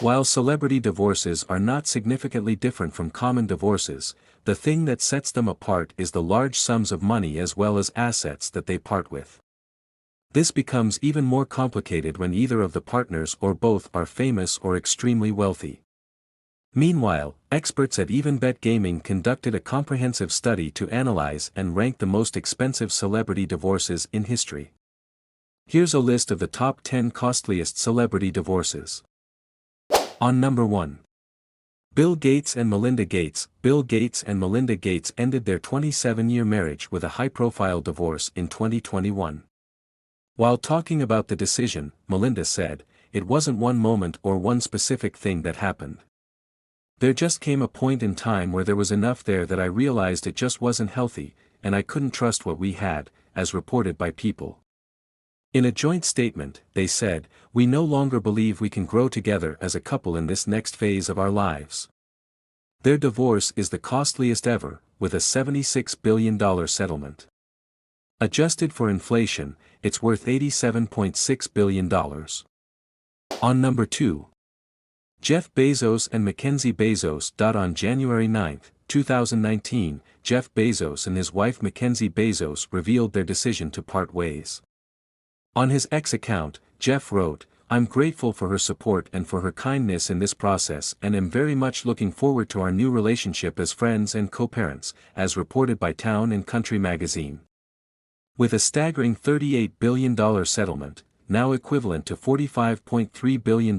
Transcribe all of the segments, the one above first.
While celebrity divorces are not significantly different from common divorces, the thing that sets them apart is the large sums of money as well as assets that they part with. This becomes even more complicated when either of the partners or both are famous or extremely wealthy. Meanwhile, experts at EvenBet Gaming conducted a comprehensive study to analyze and rank the most expensive celebrity divorces in history. Here's a list of the top 10 costliest celebrity divorces. On number 1. Bill Gates and Melinda Gates. Bill Gates and Melinda Gates ended their 27-year marriage with a high-profile divorce in 2021. While talking about the decision, Melinda said, "It wasn't one moment or one specific thing that happened. There just came a point in time where there was enough there that I realized it just wasn't healthy, and I couldn't trust what we had," as reported by People. In a joint statement, they said, "We no longer believe we can grow together as a couple in this next phase of our lives." Their divorce is the costliest ever, with a $76 billion settlement. Adjusted for inflation, it's worth $87.6 billion. On number 2. Jeff Bezos and Mackenzie Bezos. On January 9, 2019, Jeff Bezos and his wife Mackenzie Bezos revealed their decision to part ways. On his X account, Jeff wrote, "I'm grateful for her support and for her kindness in this process and am very much looking forward to our new relationship as friends and co-parents," as reported by Town and Country magazine. With a staggering $38 billion settlement, now equivalent to $45.3 billion,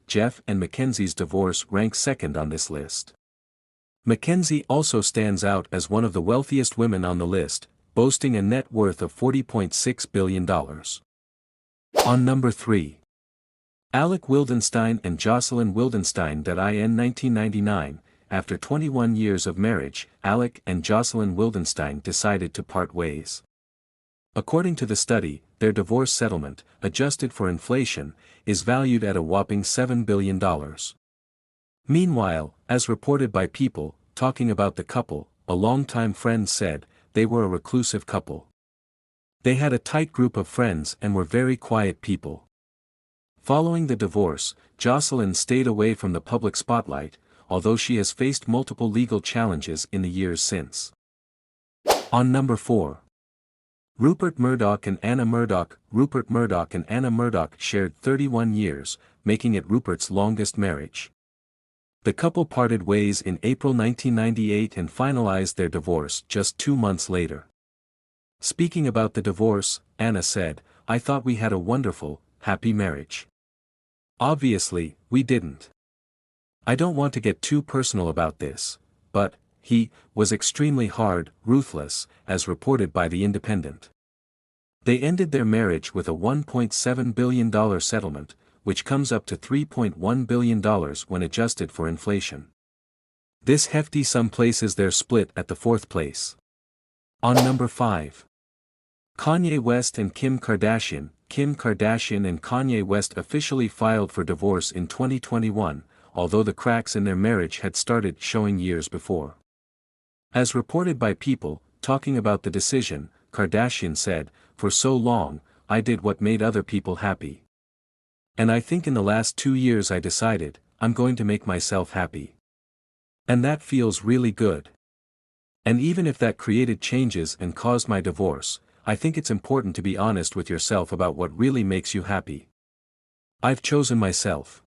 Jeff and Mackenzie's divorce ranks second on this list. Mackenzie also stands out as one of the wealthiest women on the list, boasting a net worth of $40.6 billion. On number 3. Alec Wildenstein and Jocelyn Wildenstein. In 1999, after 21 years of marriage, Alec and Jocelyn Wildenstein decided to part ways. According to the study, their divorce settlement, adjusted for inflation, is valued at a whopping $7 billion. Meanwhile, as reported by People, talking about the couple, a longtime friend said, "They were a reclusive couple. They had a tight group of friends and were very quiet people." Following the divorce, Jocelyn stayed away from the public spotlight, although she has faced multiple legal challenges in the years since. On number 4. Rupert Murdoch and Anna Murdoch. Rupert Murdoch and Anna Murdoch shared 31 years, making it Rupert's longest marriage. The couple parted ways in April 1998 and finalized their divorce just 2 months later. Speaking about the divorce, Anna said, "I thought we had a wonderful, happy marriage. Obviously, we didn't. I don't want to get too personal about this, but he was extremely hard, ruthless," as reported by The Independent. They ended their marriage with a $1.7 billion settlement, which comes up to $3.1 billion when adjusted for inflation. This hefty sum places their split at the 4th place. On number 5. Kanye West and Kim Kardashian. Kim Kardashian and Kanye West officially filed for divorce in 2021, although the cracks in their marriage had started showing years before. As reported by People, talking about the decision, Kardashian said, "For so long, I did what made other people happy. And I think in the last 2 years I decided, I'm going to make myself happy. And that feels really good. And even if that created changes and caused my divorce, I think it's important to be honest with yourself about what really makes you happy. I've chosen myself."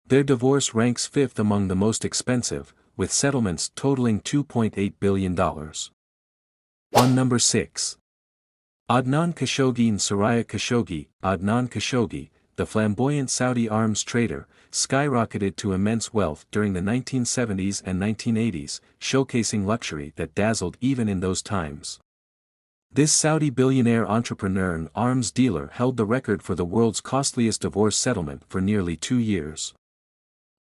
Their divorce ranks 5th among the most expensive, with settlements totaling $2.8 billion. On number 6. Adnan Khashoggi and Soraya Khashoggi. Adnan Khashoggi, the flamboyant Saudi arms trader, skyrocketed to immense wealth during the 1970s and 1980s, showcasing luxury that dazzled even in those times. This Saudi billionaire entrepreneur and arms dealer held the record for the world's costliest divorce settlement for nearly 2 years.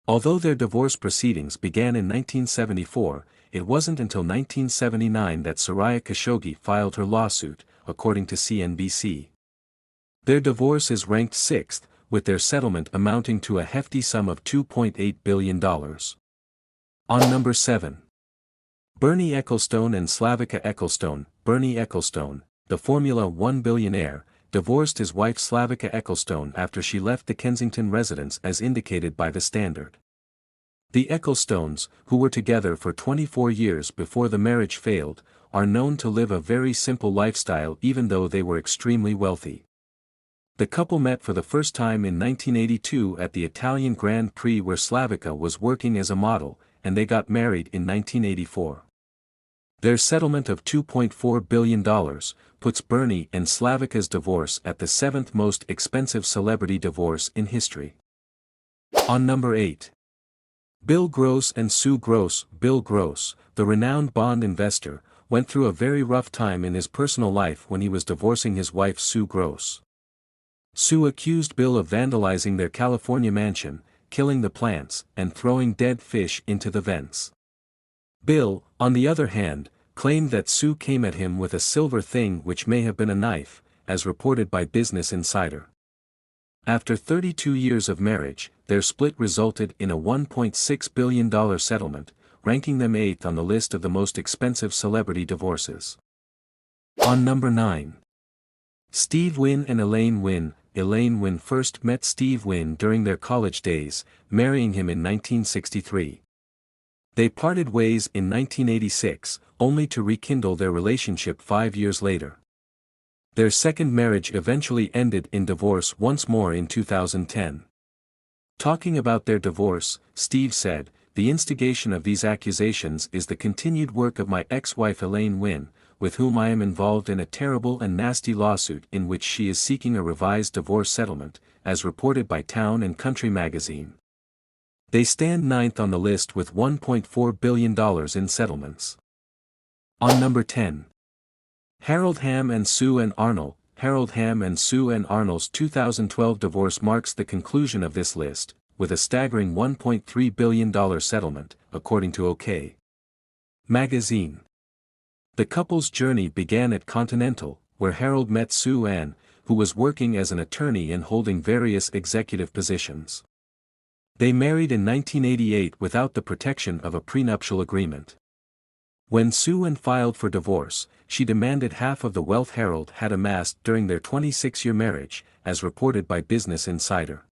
Although their divorce proceedings began in 1974, it wasn't until 1979 that Soraya Khashoggi filed her lawsuit, according to CNBC. Their divorce is ranked 6th, with their settlement amounting to a hefty sum of $2.8 billion. On number 7. Bernie Ecclestone and Slavica Ecclestone. Bernie Ecclestone, the Formula One billionaire, divorced his wife Slavica Ecclestone after she left the Kensington residence as indicated by the Standard. The Ecclestones, who were together for 24 years before the marriage failed, are known to live a very simple lifestyle even though they were extremely wealthy. The couple met for the first time in 1982 at the Italian Grand Prix where Slavica was working as a model, and they got married in 1984. Their settlement of $2.4 billion puts Bernie and Slavica's divorce at the 7th most expensive celebrity divorce in history. On number 8. Bill Gross and Sue Gross. Bill Gross, the renowned bond investor, went through a very rough time in his personal life when he was divorcing his wife Sue Gross. Sue accused Bill of vandalizing their California mansion, killing the plants, and throwing dead fish into the vents. Bill, on the other hand, claimed that Sue came at him with a silver thing which may have been a knife, as reported by Business Insider. After 32 years of marriage, their split resulted in a $1.6 billion settlement, ranking them 8th on the list of the most expensive celebrity divorces. On number 9. Steve Wynn and Elaine Wynn. Elaine Wynn first met Steve Wynn during their college days, marrying him in 1963. They parted ways in 1986, only to rekindle their relationship 5 years later. Their second marriage eventually ended in divorce once more in 2010. Talking about their divorce, Steve said, "The instigation of these accusations is the continued work of my ex-wife Elaine Wynn, with whom I am involved in a terrible and nasty lawsuit in which she is seeking a revised divorce settlement, as reported by Town and Country magazine." They stand 9th on the list with $1.4 billion in settlements. On number 10. Harold Hamm and Sue Ann Arnold. Harold Hamm and Sue Ann Arnold's 2012 divorce marks the conclusion of this list, with a staggering $1.3 billion settlement, according to OK magazine. The couple's journey began at Continental, where Harold met Sue Ann, who was working as an attorney and holding various executive positions. They married in 1988 without the protection of a prenuptial agreement. When Sue Ann filed for divorce, she demanded half of the wealth Harold had amassed during their 26-year marriage, as reported by Business Insider.